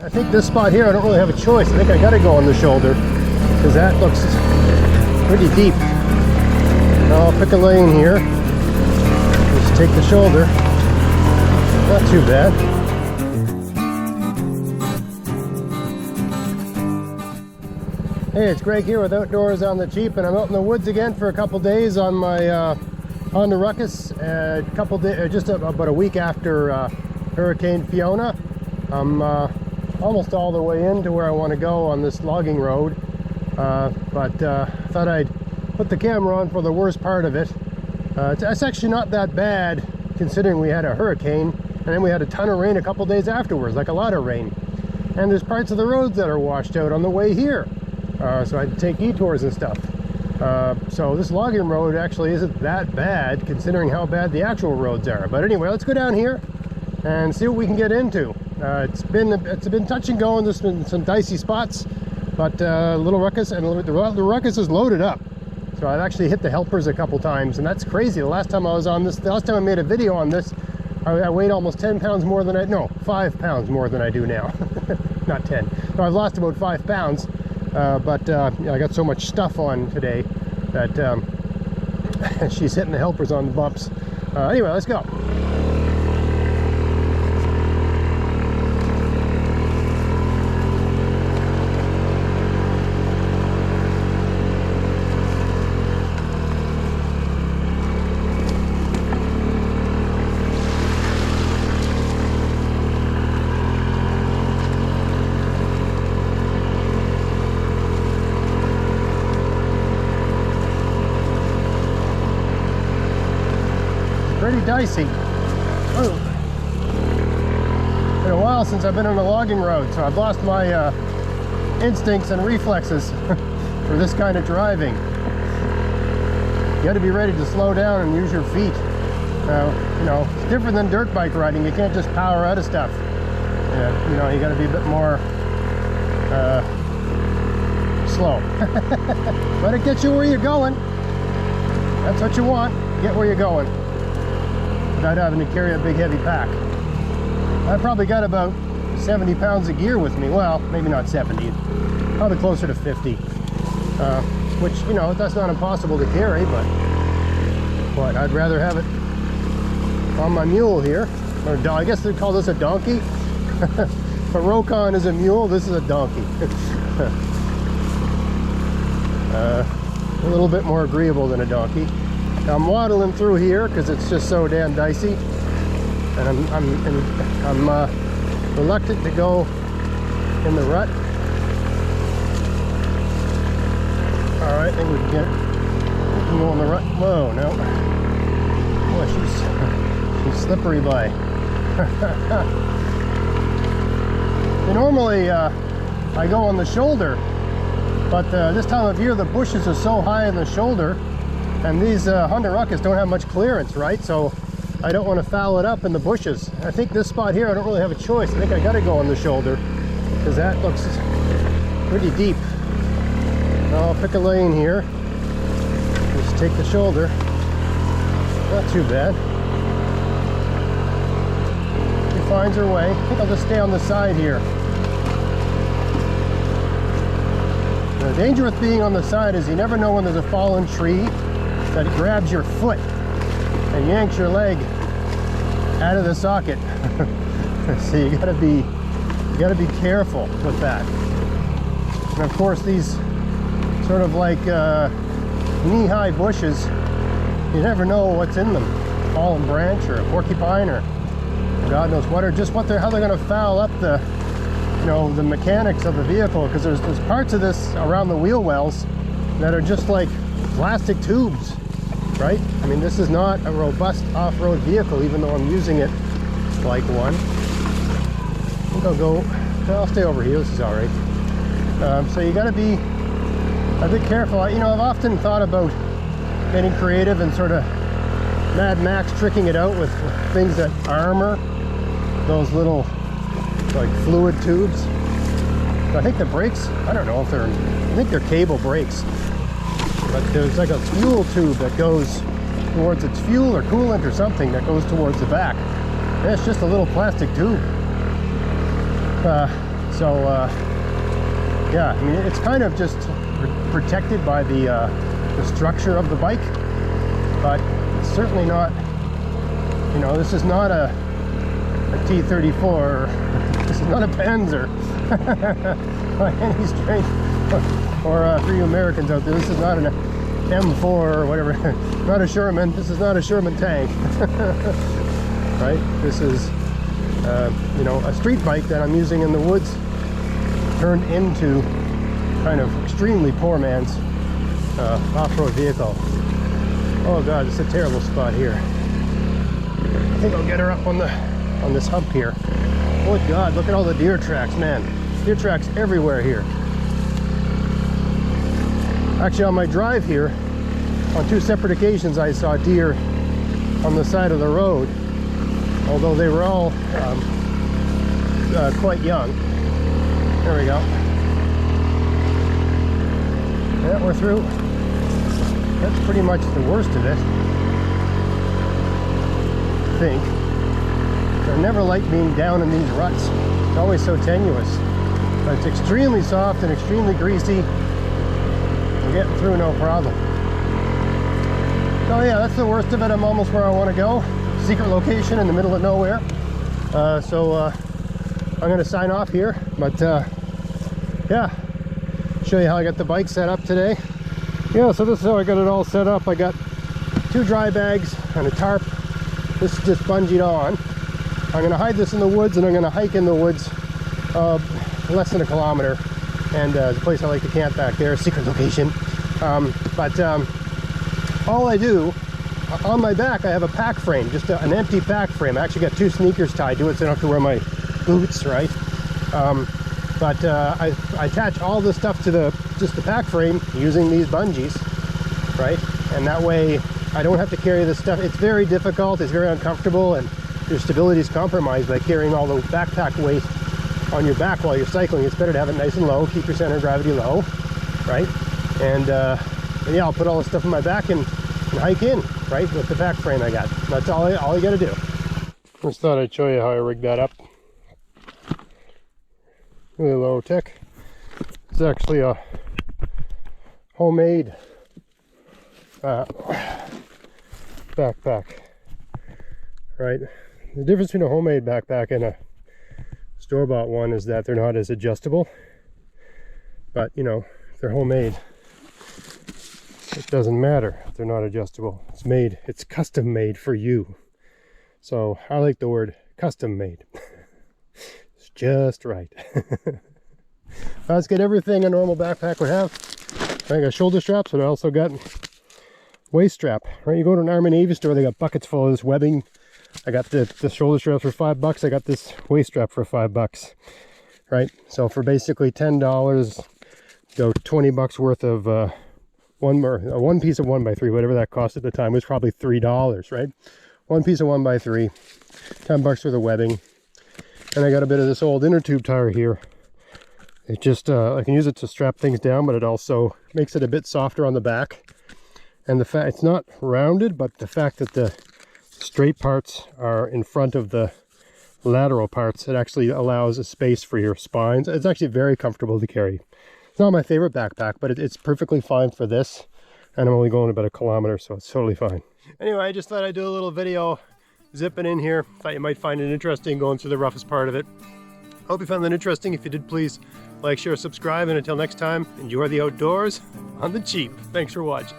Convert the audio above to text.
I think this spot here, I don't really have a choice. I think I gotta go on the shoulder because that looks pretty deep. I'll pick a lane here. Just take the shoulder. Not too bad. Hey, it's Greg here with Outdoors on the Jeep, and I'm out in the woods again for a couple days on my Honda Ruckus. Just about a week after Hurricane Fiona. I'm almost all the way into where I want to go on this logging road, but thought I'd put the camera on for the worst part of it. It's actually not that bad considering we had a hurricane and then we had a ton of rain a couple days afterwards, like a lot of rain. And there's parts of the roads that are washed out on the way here. So I had to take detours and stuff. So this logging road actually isn't that bad considering how bad the actual roads are. But anyway, let's go down here and see what we can get into. It's been touch and go, and there's been some dicey spots, but little Ruckus, and the Ruckus is loaded up. So I've actually hit the helpers a couple times, and that's crazy. The last time I was on this, the last time I made a video on this, I weighed almost 10 pounds more than 5 pounds more than I do now. Not 10. So I've lost about 5 pounds. But I got so much stuff on today that she's hitting the helpers on the bumps. Anyway, let's go. Pretty dicey. Oh. Been a while since I've been on a logging road, so I've lost my instincts and reflexes for this kind of driving. You got to be ready to slow down and use your feet. You know, it's different than dirt bike riding. You can't just power out of stuff. You know, you got to be a bit more slow. But it gets you where you're going. That's what you want. Get where you're going without having to carry a big heavy pack. I probably got about 70 pounds of gear with me. Well, maybe not 70, probably closer to 50. Which, you know, that's not impossible to carry, but I'd rather have it on my mule here. Or I guess they call this a donkey. If a Rokon is a mule, this is a donkey. A little bit more agreeable than a donkey. I'm waddling through here because it's just so damn dicey, and I'm reluctant to go in the rut. All right, I think we can get it. We can go in the rut. Whoa, no. Boy, she's slippery by. Normally I go on the shoulder, but this time of year the bushes are so high in the shoulder. And these Honda Ruckus don't have much clearance, right? So I don't want to foul it up in the bushes. I think this spot here, I don't really have a choice. I think I got to go on the shoulder because that looks pretty deep. I'll pick a lane here. Just take the shoulder. Not too bad. She finds her way. I think I'll just stay on the side here. The danger with being on the side is you never know when there's a fallen tree that it grabs your foot and yanks your leg out of the socket. So you gotta be careful with that. And of course these sort of like knee-high bushes, you never know what's in them. A fallen branch or a porcupine or God knows what, or just how they're gonna foul up the, you know, the mechanics of the vehicle, because there's parts of this around the wheel wells that are just like plastic tubes, right? I mean, this is not a robust off-road vehicle, even though I'm using it like one. I think I'll stay over here. This is all right. So you got to be a bit careful. You know, I've often thought about getting creative and sort of Mad Max tricking it out with things that armor those little like fluid tubes. But I think the brakes, I don't know if I think they're cable brakes. But there's like a fuel tube that goes towards its fuel or coolant or something that goes towards the back. And it's just a little plastic tube. So So yeah, I mean, it's kind of just protected by the structure of the bike, but it's certainly not, you know, this is not a T34, or this is not a Panzer by any stretch, or for you Americans out there, this is not an M4 or whatever, not a Sherman. This is not a Sherman tank. Right? This is you know, a street bike that I'm using in the woods, turned into kind of extremely poor man's off-road vehicle. Oh god, it's a terrible spot here. I think I'll get her up on this hump here. Oh god, look at all the deer tracks, man. Deer tracks everywhere here. Actually, on my drive here, on 2 separate occasions, I saw deer on the side of the road, although they were all quite young. There we go. Yeah, we're through. That's pretty much the worst of it, I think. I never like being down in these ruts. It's always so tenuous. But it's extremely soft and extremely greasy. We're getting through no problem. So yeah, that's the worst of it. I'm almost where I want to go. Secret location in the middle of nowhere. I'm going to sign off here. But yeah, show you how I got the bike set up today. Yeah, so this is how I got it all set up. I got 2 dry bags and a tarp. This is just bungeed on. I'm going to hide this in the woods, and I'm going to hike in the woods less than a kilometer. And the place I like to camp back there, secret location. All I do, on my back I have a pack frame, just an empty pack frame. I actually got 2 sneakers tied to it so I don't have to wear my boots, right? I attach all this stuff to just the pack frame using these bungees, right? And that way I don't have to carry this stuff. It's very difficult, it's very uncomfortable, and your stability is compromised by carrying all the backpack weight on your back while you're cycling. It's better to have it nice and low, keep your center of gravity low, right? And yeah, I'll put all this stuff in my back and hike in, right, with the back frame I got. That's all you gotta do. Just thought I'd show you how I rigged that up. Really low tech. It's actually a homemade backpack, right? The difference between a homemade backpack and a store-bought one is that they're not as adjustable, but you know, if they're homemade, it doesn't matter if they're not adjustable. It's custom made for you. So I like the word custom made. It's just right. Let's get everything a normal backpack would have. I got shoulder straps, but I also got waist strap, right? You go to an Army Navy store, they got buckets full of this webbing. I got the shoulder straps for $5. I got this waist strap for $5, right? So for basically $10, go $20 worth of one piece of 1x3, whatever that cost at the time, was probably $3, right? One piece of 1x3, $10 for the webbing. And I got a bit of this old inner tube tire here. It just I can use it to strap things down, but it also makes it a bit softer on the back. And the fact it's not rounded, but the fact that the straight parts are in front of the lateral parts, it actually allows a space for your spines. It's actually very comfortable to carry. It's not my favorite backpack, but it's perfectly fine for this. And I'm only going about 1 kilometer, so it's totally fine. Anyway, I just thought I'd do a little video zipping in here. Thought you might find it interesting going through the roughest part of it. Hope you found that interesting. If you did, please like, share, subscribe, and until next time, enjoy the outdoors on the cheap. Thanks for watching.